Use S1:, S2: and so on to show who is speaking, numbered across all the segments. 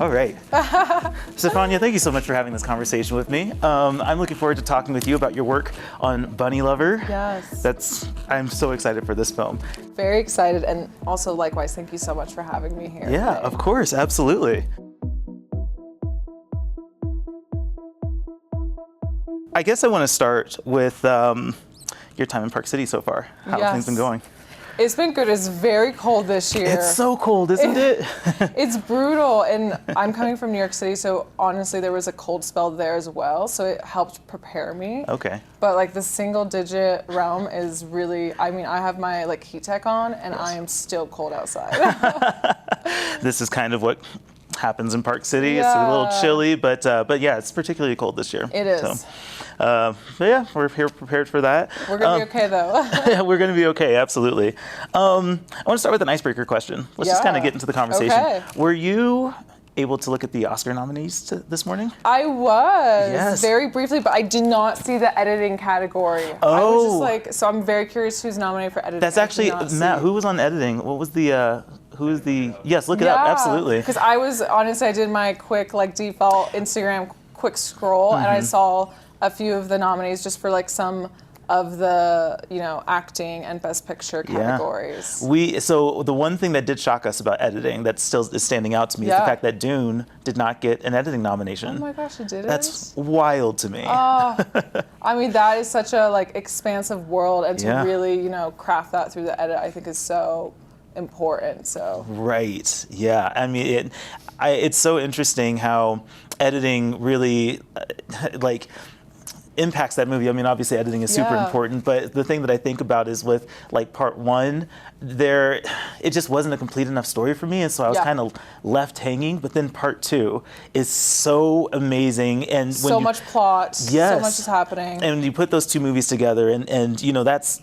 S1: All right. Stephania, thank you so much for having this conversation with me. I'm looking forward to talking with you about your work on Bunnylovr.
S2: Yes.
S1: I'm so excited for this film.
S2: Very excited, and also likewise, thank you so much for having me here.
S1: Yeah,
S2: today.
S1: of course, absolutely. I guess I want to start with your time in Park City so far. How have things been going?
S2: It's been good. It's very cold this year.
S1: It's so cold, isn't it?
S2: It's brutal, and I'm coming from New York City, so honestly, there was a cold spell there as well, so it helped prepare me.
S1: Okay.
S2: But like the single-digit realm is really, I mean, I have my like heat tech on, and I am still cold outside.
S1: This is kind of what happens in Park City. It's a little chilly, but yeah, it's particularly cold this year.
S2: It is.
S1: So, but yeah, we're here prepared for that.
S2: We're gonna be okay though.
S1: Yeah, we're gonna be okay, absolutely. I want to start with an icebreaker question. Let's just kind of get into the conversation.
S2: Okay.
S1: Were you able to look at the Oscar nominees this morning?
S2: I was, very briefly, but I did not see the editing category.
S1: Oh.
S2: I was just like, so I'm very curious who's nominated for editing.
S1: That's actually, Matt, who was on editing? What was the, yes, look it up, absolutely.
S2: Because I was, honestly, I did my quick, like, default Instagram quick scroll, and I saw a few of the nominees just for, like, some of the, you know, acting and Best Picture categories.
S1: So the one thing that did shock us about editing that still is standing out to me is the fact that Dune did not get an editing nomination.
S2: Oh my gosh, it didn't?
S1: That's wild to me.
S2: Oh, I mean, that is such a, like, expansive world, and to really, you know, craft that through the edit, I think is so important. So
S1: right, yeah. I mean, it's so interesting how editing really like impacts that movie. I mean, obviously editing is super important, but the thing that I think about is with like part one, it just wasn't a complete enough story for me, and so I was kind of left hanging. But then part two is so amazing, and
S2: so much plot, so much is happening,
S1: and when you put those two movies together, and you know that's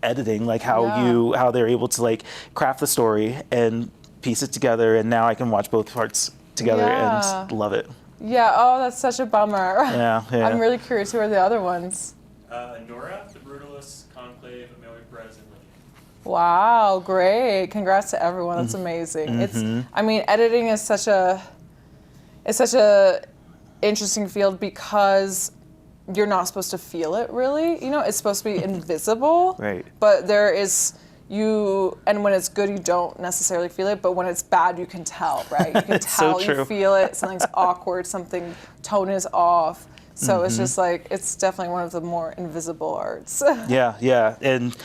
S1: editing, like how they're able to like craft the story and piece it together, and now I can watch both parts together and love it.
S2: Yeah, oh, that's such a bummer.
S1: Yeah.
S2: I'm really curious, who are the other ones?
S3: Nora, The Brutalist, Conclave, Amelio, and Lily.
S2: Wow, great. Congrats to everyone. That's amazing. It's, I mean, editing is such a interesting field because you're not supposed to feel it really. You know, it's supposed to be invisible.
S1: Right.
S2: But there is, and when it's good, you don't necessarily feel it, but when it's bad, you can tell, right? You can tell,
S1: so true.
S2: You feel it, something's awkward, tone is off. So it's just like, it's definitely one of the more invisible arts.
S1: Yeah, and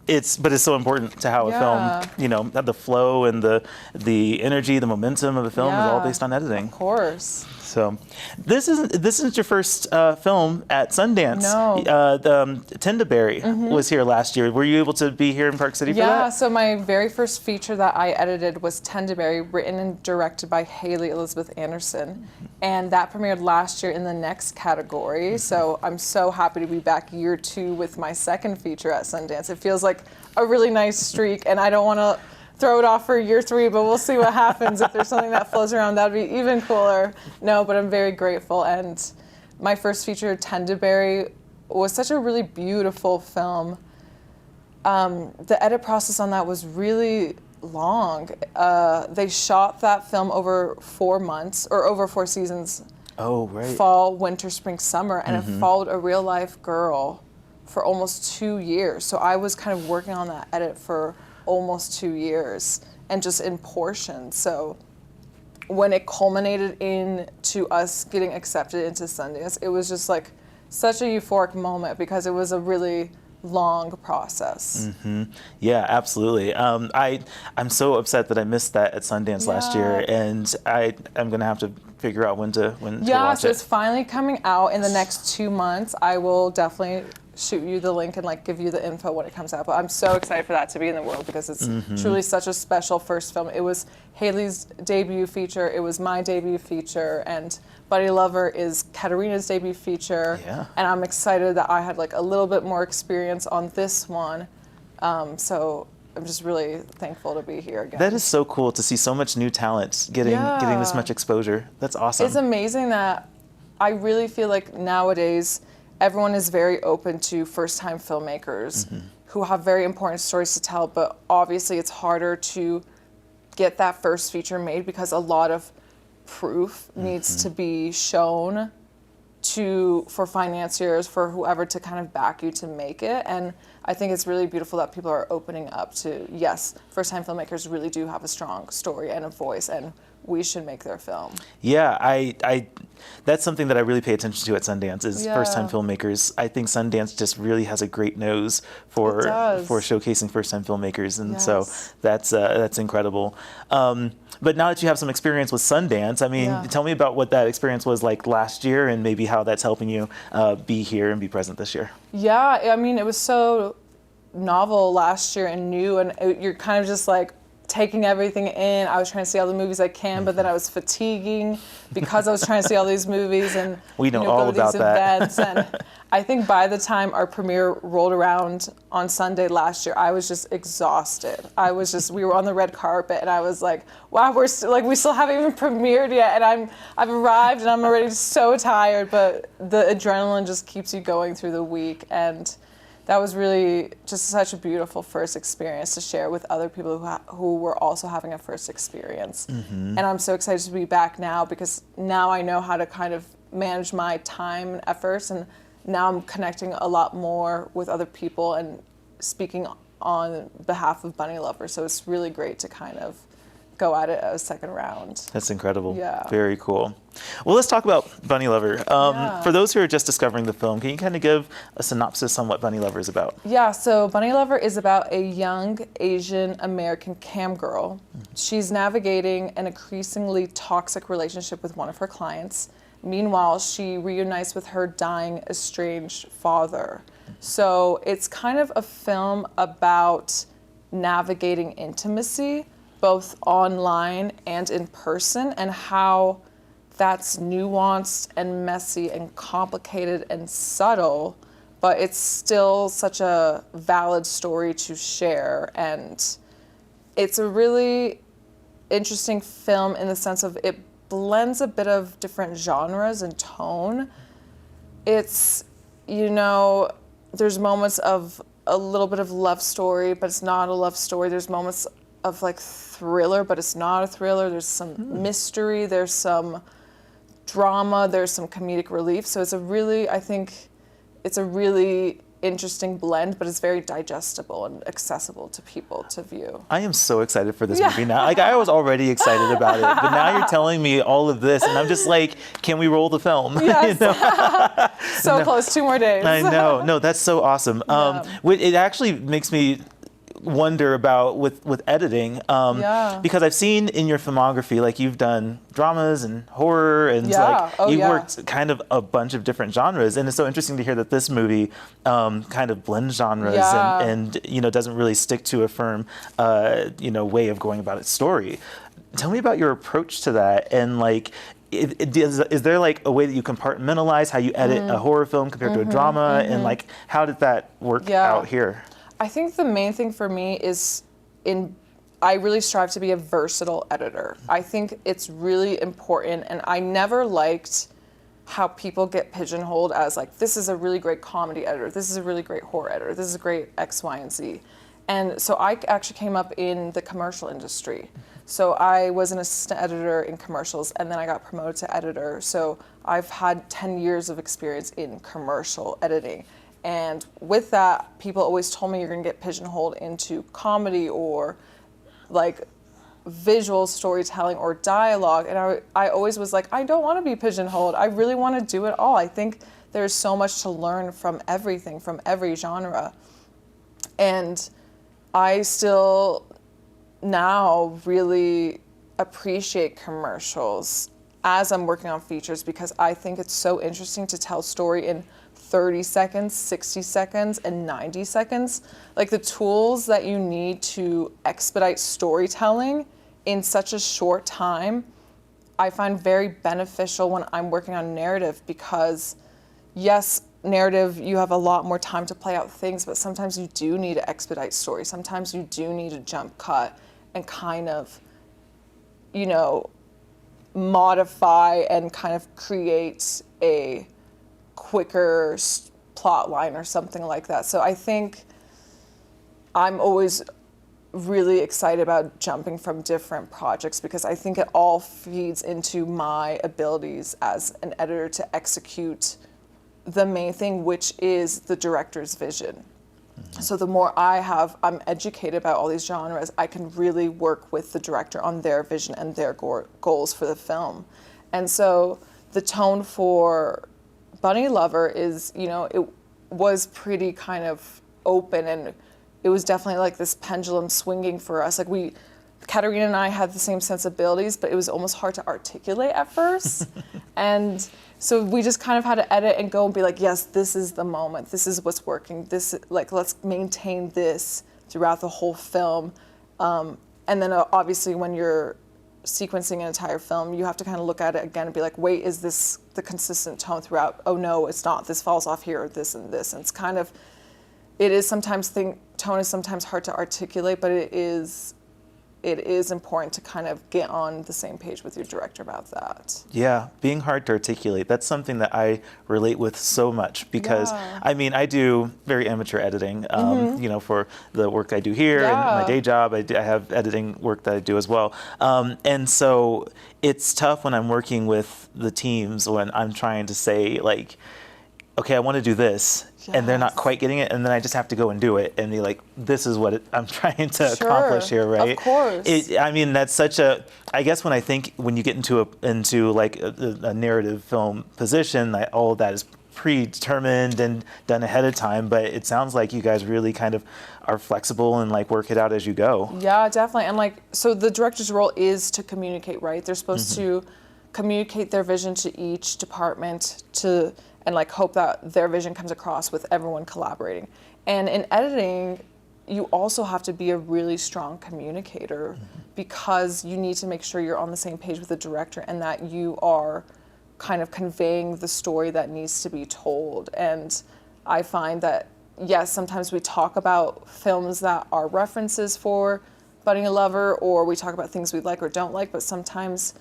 S1: it's so important to how a film, you know, the flow and the energy, the momentum of a film is all based on editing.
S2: Of course.
S1: So, this isn't your first film at Sundance.
S2: No.
S1: Tendaberry was here last year. Were you able to be here in Park City for that?
S2: Yeah, so my very first feature that I edited was Tendaberry, written and directed by Haley Elizabeth Anderson. And that premiered last year in the next category. So I'm so happy to be back year 2 with my second feature at Sundance. It feels like a really nice streak, and I don't want to throw it off for year 3, but we'll see what happens. If there's something that flows around, that'd be even cooler. No, but I'm very grateful. And my first feature, Tendaberry, was such a really beautiful film. The edit process on that was really long. They shot that film over 4 months, or over 4 seasons.
S1: Oh, right.
S2: Fall, winter, spring, summer, and it followed a real life girl for almost 2 years. So I was kind of working on that edit for almost 2 years, and just in portions. So when it culminated into us getting accepted into Sundance, it was just like such a euphoric moment because it was a really long process.
S1: Yeah, absolutely. I'm so upset that I missed that at Sundance last year, and I'm gonna have to figure out when to watch
S2: so
S1: it.
S2: it's finally coming out in the next 2 months. I will definitely shoot you the link and like give you the info when it comes out. But I'm so excited for that to be in the world because it's truly such a special first film. It was Haley's debut feature. It was my debut feature, and Bunnylovr is Katarina's debut feature.
S1: Yeah.
S2: And I'm excited that I had like a little bit more experience on this one. So I'm just really thankful to be here again.
S1: That is so cool to see so much new talent getting this much exposure. That's awesome.
S2: It's amazing that I really feel like nowadays everyone is very open to first-time filmmakers who have very important stories to tell, but obviously it's harder to get that first feature made because a lot of proof needs to be shown for financiers, for whoever to kind of back you to make it. And I think it's really beautiful that people are opening up to, yes, first-time filmmakers really do have a strong story and a voice, and we should make their film.
S1: Yeah, I that's something that I really pay attention to at Sundance is first-time filmmakers. I think Sundance just really has a great nose for showcasing first-time filmmakers, and so that's incredible. But now that you have some experience with Sundance, I mean, tell me about what that experience was like last year, and maybe how that's helping you be here and be present this year.
S2: Yeah, I mean, it was so novel last year and new, and you're kind of just like taking everything in. I was trying to see all the movies I can, but then I was fatiguing because I was trying to see all these movies and
S1: we know all
S2: go to
S1: about
S2: these
S1: that.
S2: events. And I think by the time our premiere rolled around on Sunday last year, I was just exhausted. We were on the red carpet, and I was like, wow, we still haven't even premiered yet, and I've arrived and I'm already so tired. But the adrenaline just keeps you going through the week, and that was really just such a beautiful first experience to share with other people who were also having a first experience. And I'm so excited to be back now, because now I know how to kind of manage my time and efforts, and now I'm connecting a lot more with other people and speaking on behalf of Bunnylovr. So it's really great to kind of go at it a second round.
S1: That's incredible.
S2: Yeah.
S1: Very cool. Well, let's talk about Bunnylovr. For those who are just discovering the film, can you kind of give a synopsis on what Bunnylovr is about?
S2: Yeah, so Bunnylovr is about a young Asian American cam girl. She's navigating an increasingly toxic relationship with one of her clients. Meanwhile, she reunites with her dying estranged father. So it's kind of a film about navigating intimacy, both online and in person, and how that's nuanced and messy and complicated and subtle, but it's still such a valid story to share. And it's a really interesting film in the sense of it blends a bit of different genres and tone. It's, there's moments of a little bit of love story, but it's not a love story. There's moments of like thriller, but it's not a thriller. There's some mystery, there's some drama, there's some comedic relief. So I think it's a really interesting blend, but it's very digestible and accessible to people to view.
S1: I am so excited for this movie now. Like, I was already excited about it, but now you're telling me all of this, and I'm just like, can we roll the film?
S2: Yes. So close, 2 more days.
S1: I know. No, that's so awesome. It actually makes me wonder about with editing, because I've seen in your filmography, like, you've done dramas and horror, and you've worked kind of a bunch of different genres, and it's so interesting to hear that this movie kind of blends genres and doesn't really stick to a firm way of going about its story. Tell me about your approach to that, and like, is there like a way that you compartmentalize how you edit a horror film compared to a drama, and like, how did that work out here?
S2: I think the main thing for me is I really strive to be a versatile editor. I think it's really important, and I never liked how people get pigeonholed as like, this is a really great comedy editor, this is a really great horror editor, this is a great X, Y, and Z. And so I actually came up in the commercial industry. So I was an assistant editor in commercials, and then I got promoted to editor. So I've had 10 years of experience in commercial editing. And with that, people always told me you're gonna get pigeonholed into comedy or like visual storytelling or dialogue. And I always was like, I don't wanna be pigeonholed. I really wanna do it all. I think there's so much to learn from everything, from every genre. And I still now really appreciate commercials as I'm working on features, because I think it's so interesting to tell story in 30 seconds, 60 seconds, and 90 seconds. Like, the tools that you need to expedite storytelling in such a short time, I find very beneficial when I'm working on narrative, because yes, narrative, you have a lot more time to play out things, but sometimes you do need to expedite story. Sometimes you do need to jump cut and kind of, modify and kind of create a quicker plot line or something like that. So I think I'm always really excited about jumping from different projects because I think it all feeds into my abilities as an editor to execute the main thing, which is the director's vision. So the more I'm educated about all these genres, I can really work with the director on their vision and their goals for the film. And so the tone for Bunnylovr is, it was pretty kind of open, and it was definitely like this pendulum swinging for us. Like Katarina and I had the same sensibilities, but it was almost hard to articulate at first. And so we just kind of had to edit and go and be like, yes, this is the moment. This is what's working. Let's maintain this throughout the whole film. And then obviously when you're sequencing an entire film, you have to kind of look at it again and be like, wait, is this the consistent tone throughout? Oh no, it's not. This falls off here, this and this. And it's kind of, tone is sometimes hard to articulate, but it is important to kind of get on the same page with your director about that.
S1: Yeah, being hard to articulate, that's something that I relate with so much because, I do very amateur editing, for the work I do here and my day job. I have editing work that I do as well. And so it's tough when I'm working with the teams when I'm trying to say, like, okay, I want to do this, and they're not quite getting it, and then I just have to go and do it and be like, this is what I'm trying to accomplish here, right?
S2: Of course.
S1: That's such a, I guess when you get into a narrative film position, all of that is predetermined and done ahead of time, but it sounds like you guys really kind of are flexible and like work it out as you go.
S2: Yeah, definitely. And so the director's role is to communicate, right? They're supposed to communicate their vision to each department and hope that their vision comes across with everyone collaborating. And in editing, you also have to be a really strong communicator because you need to make sure you're on the same page with the director and that you are kind of conveying the story that needs to be told. And I find that, yes, sometimes we talk about films that are references for Bunnylovr, or we talk about things we like or don't like, but sometimes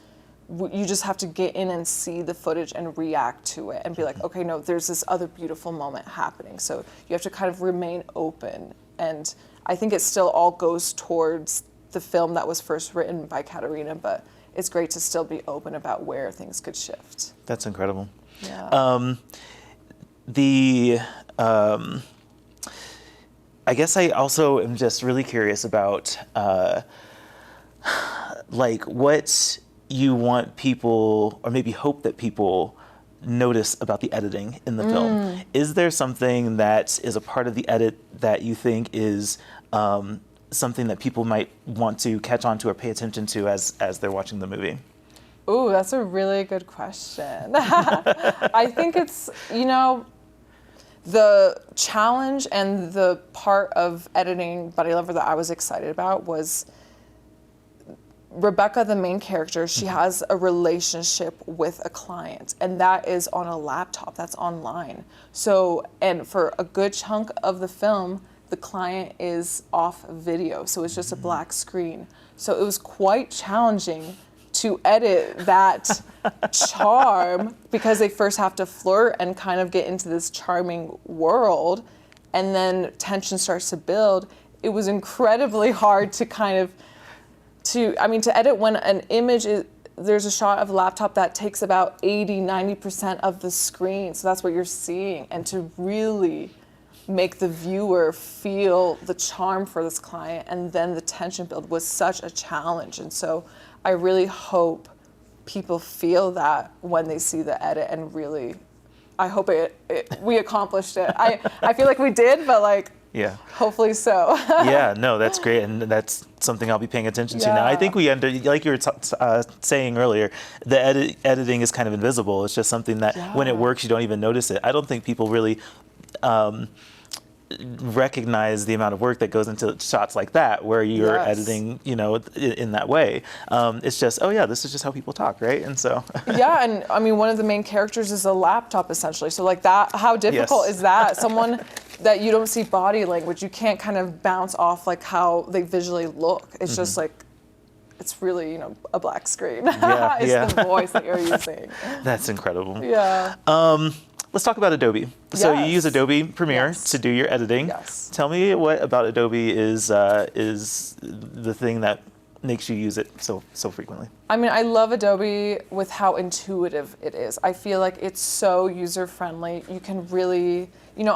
S2: you just have to get in and see the footage and react to it and be like, okay, no, there's this other beautiful moment happening. So you have to kind of remain open. And I think it still all goes towards the film that was first written by Katarina, but it's great to still be open about where things could shift.
S1: That's incredible.
S2: Yeah.
S1: I guess I also am just really curious about what you want people, or maybe hope that people notice about the editing in the film. Is there something that is a part of the edit that you think is something that people might want to catch on to or pay attention to as they're watching the movie?
S2: Ooh, that's a really good question. I think it's, the challenge and the part of editing Bunnylovr that I was excited about was Rebecca, the main character, she has a relationship with a client, and that is on a laptop, that's online. So, and for a good chunk of the film, the client is off video, so it's just a black screen. So it was quite challenging to edit that charm because they first have to flirt and kind of get into this charming world, and then tension starts to build. It was incredibly hard to to edit when an image there's a shot of a laptop that takes about 80-90% of the screen, so that's what you're seeing, and to really make the viewer feel the charm for this client and then the tension build was such a challenge. And so I really hope people feel that when they see the edit, and really I hope we accomplished it. I feel like we did, but
S1: yeah.
S2: Hopefully so.
S1: Yeah, no, that's great, and that's something I'll be paying attention to now. I think we like you were saying earlier, the editing is kind of invisible. It's just something that when it works, you don't even notice it. I don't think people really recognize the amount of work that goes into shots like that, where you're editing, in that way. It's just, oh yeah, this is just how people talk, right? And so. Yeah,
S2: and one of the main characters is a laptop essentially. So that, how difficult is that? Someone that you don't see body language, you can't kind of bounce off how they visually look. It's just it's really, a black screen. It's the voice that you're using.
S1: That's incredible.
S2: Yeah.
S1: let's talk about Adobe. So you
S2: Yes.
S1: use Adobe Premiere
S2: Yes.
S1: to do your editing.
S2: Yes.
S1: Tell me what about Adobe is the thing that makes you use it so frequently.
S2: I mean, I love Adobe with how intuitive it is. I feel like it's so user-friendly. You can really, when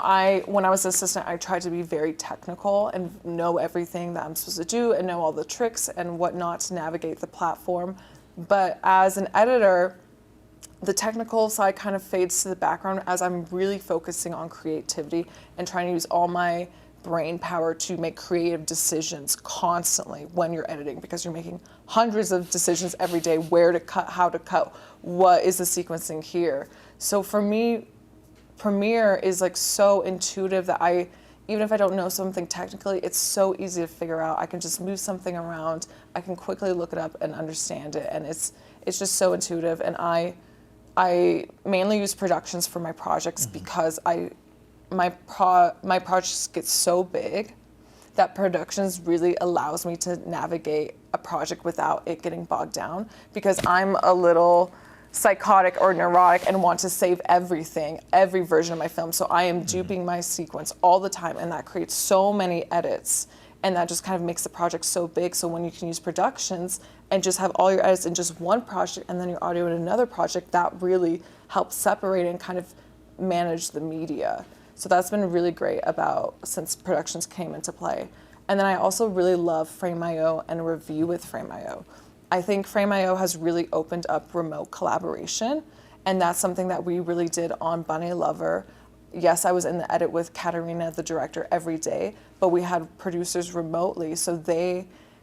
S2: I was an assistant, I tried to be very technical and know everything that I'm supposed to do and know all the tricks and whatnot to navigate the platform. But as an editor, the technical side kind of fades to the background as I'm really focusing on creativity and trying to use all my brain power to make creative decisions constantly when you're editing, because you're making hundreds of decisions every day: where to cut, how to cut, what is the sequencing here. So for me, Premiere is like so intuitive that even if I don't know something technically, it's so easy to figure out. I can just move something around, I can quickly look it up and understand it, and it's just so intuitive. And I mainly use productions for my projects because my projects get so big that productions really allows me to navigate a project without it getting bogged down, because I'm a little psychotic or neurotic and want to save everything, every version of my film. So I am duping my sequence all the time, and that creates so many edits, and that just kind of makes the project so big. So when you can use productions and just have all your edits in just one project and then your audio in another project, that really helps separate and kind of manage the media. So that's been really great since productions came into play. And then I also really love Frame.io and review with Frame.io. I think Frame.io has really opened up remote collaboration, and that's something that we really did on Bunnylovr. Yes, I was in the edit with Katarina, the director, every day, but we had producers remotely, so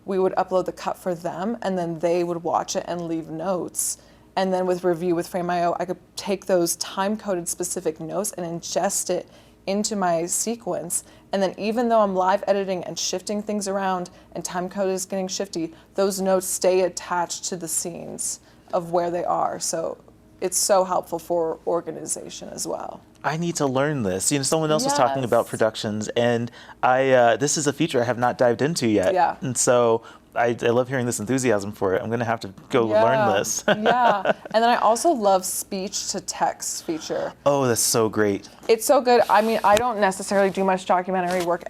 S2: we would upload the cut for them, and then they would watch it and leave notes. And then with review with Frame.io, I could take those time-coded specific notes and ingest it into my sequence. And then even though I'm live editing and shifting things around and time code is getting shifty, those notes stay attached to the scenes of where they are. So it's so helpful for organization as well.
S1: I need to learn this. Someone else was talking
S2: Yes.
S1: about productions, and this is a feature I have not dived into yet.
S2: Yeah.
S1: And so I love hearing this enthusiasm for it. I'm going to have to go learn this.
S2: Yeah. And then I also love speech to text feature.
S1: Oh, that's so great.
S2: It's so good. I mean, I don't necessarily do much documentary work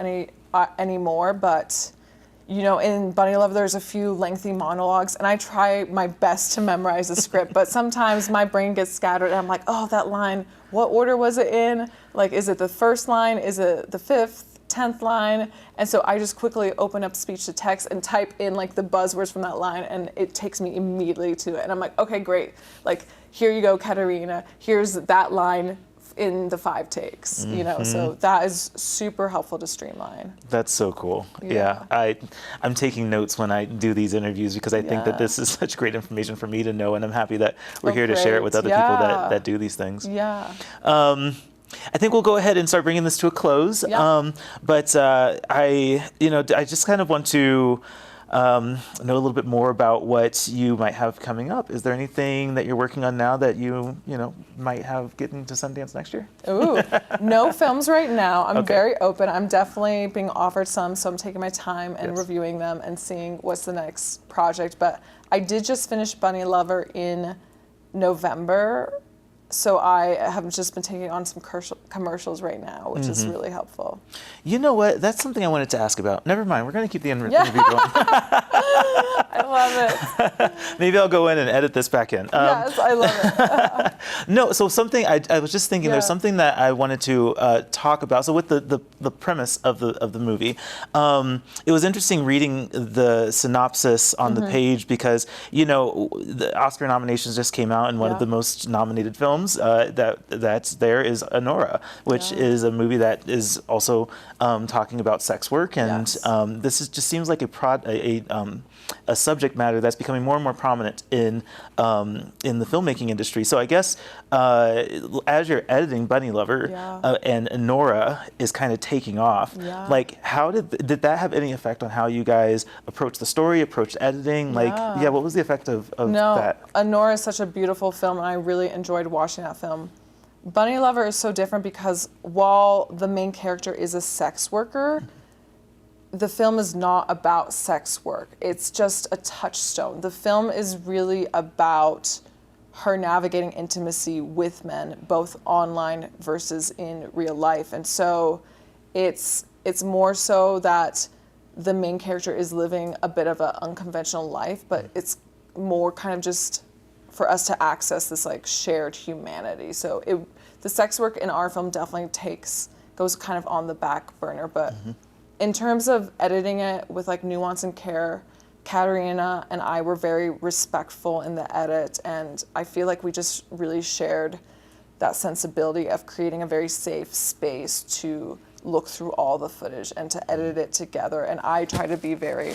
S2: anymore, but in Bunnylovr, there's a few lengthy monologues, and I try my best to memorize the script, but sometimes my brain gets scattered, and I'm like, oh, that line, what order was it in? Like, is it the first line? Is it the 5th, 10th line? And so I just quickly open up speech to text and type in like the buzzwords from that line, and it takes me immediately to it. And I'm like, okay, great. Like, here you go, Katarina. Here's that line in the 5 takes, so that is super helpful to streamline.
S1: That's so cool. Yeah. I'm taking notes when I do these interviews, because I think that this is such great information for me to know, and I'm happy that we're here to share it with other people that do these things.
S2: Yeah.
S1: I think we'll go ahead and start bringing this to a close.
S2: Yeah.
S1: But I just kind of want to know a little bit more about what you might have coming up. Is there anything that you're working on now that you might have getting to Sundance next year?
S2: Ooh, no films right now. I'm
S1: Okay.
S2: very open. I'm definitely being offered some, so I'm taking my time and
S1: Yes.
S2: reviewing them and seeing what's the next project. But I did just finish Bunnylovr in November, so I have just been taking on some commercials right now, which is really helpful.
S1: You know what? That's something I wanted to ask about. Never mind. We're going to keep the interview going.
S2: I love it.
S1: Maybe I'll go in and edit this back in.
S2: Yes, I love it.
S1: No, so something I was just thinking. There's something that I wanted to talk about. So with the premise of the movie, it was interesting reading the synopsis on the page, because the Oscar nominations just came out, and one of the most nominated films that's there is Anora, which is a movie that is also talking about sex work, and just seems like a subject matter that's becoming more and more prominent in the filmmaking industry. So I guess as you're editing Bunnylovr and Anora is kind of taking off, like how did that have any effect on how you guys approach the story, approach editing? Like, what was the effect of that?
S2: Anora is such a beautiful film, and I really enjoyed watching that film. Bunnylovr is so different because while the main character is a sex worker, the film is not about sex work. It's just a touchstone. The film is really about her navigating intimacy with men, both online versus in real life. And so it's more so that the main character is living a bit of an unconventional life, but it's more kind of just for us to access this like shared humanity. So the sex work in our film definitely goes kind of on the back burner, but in terms of editing it with like nuance and care, Katarina and I were very respectful in the edit, and I feel like we just really shared that sensibility of creating a very safe space to look through all the footage and to edit it together. And I try to be very,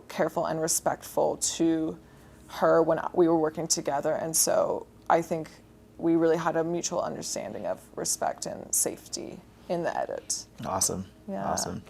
S2: careful and respectful to her when we were working together. And so I think we really had a mutual understanding of respect and safety in the edit.
S1: Awesome.
S2: Yeah.
S1: Awesome.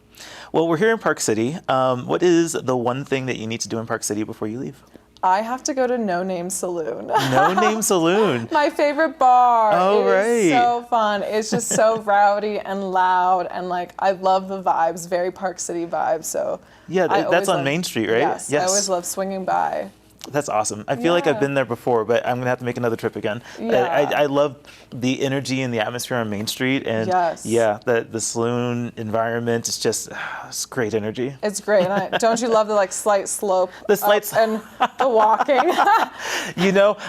S1: Well, we're here in Park City. What is the one thing that you need to do in Park City before you leave?
S2: I have to go to No Name Saloon.
S1: No Name Saloon.
S2: My favorite bar.
S1: Oh,
S2: It
S1: right.
S2: is so fun. It's just so rowdy and loud, and like I love the vibes, very Park City vibes. So
S1: Yeah,
S2: I
S1: that's
S2: always
S1: on
S2: love-
S1: Main Street, right?
S2: Yes, I always love swinging by.
S1: That's awesome. I feel like I've
S2: Yeah.
S1: been there before, but I'm gonna have to make another trip again.
S2: Yeah.
S1: I love the energy and the atmosphere on Main Street, and
S2: Yes.
S1: yeah, the saloon environment is just it's great energy.
S2: It's great. And don't you love the like slight slope?
S1: The slight
S2: up and the walking.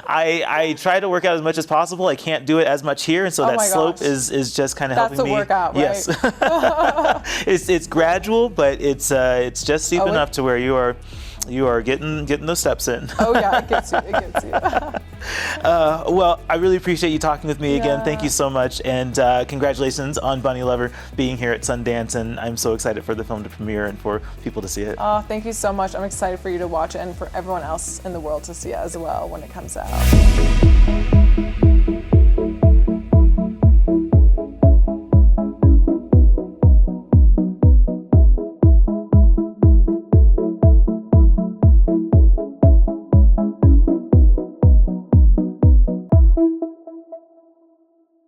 S1: I try to work out as much as possible. I can't do it as much here, and so
S2: Oh
S1: that
S2: my
S1: slope
S2: gosh.
S1: is just kind of
S2: That's
S1: helping
S2: a
S1: me.
S2: workout, right?
S1: Yes, it's gradual, but it's just steep
S2: Oh,
S1: enough to where you are getting those steps in.
S2: Oh yeah, it gets you. It gets you.
S1: Well, I really appreciate you talking with me again.
S2: Yeah.
S1: Thank you so much, and congratulations on Bunnylovr being here at Sundance. And I'm so excited for the film to premiere and for people to see it.
S2: Oh, thank you so much. I'm excited for you to watch it and for everyone else in the world to see it as well when it comes out.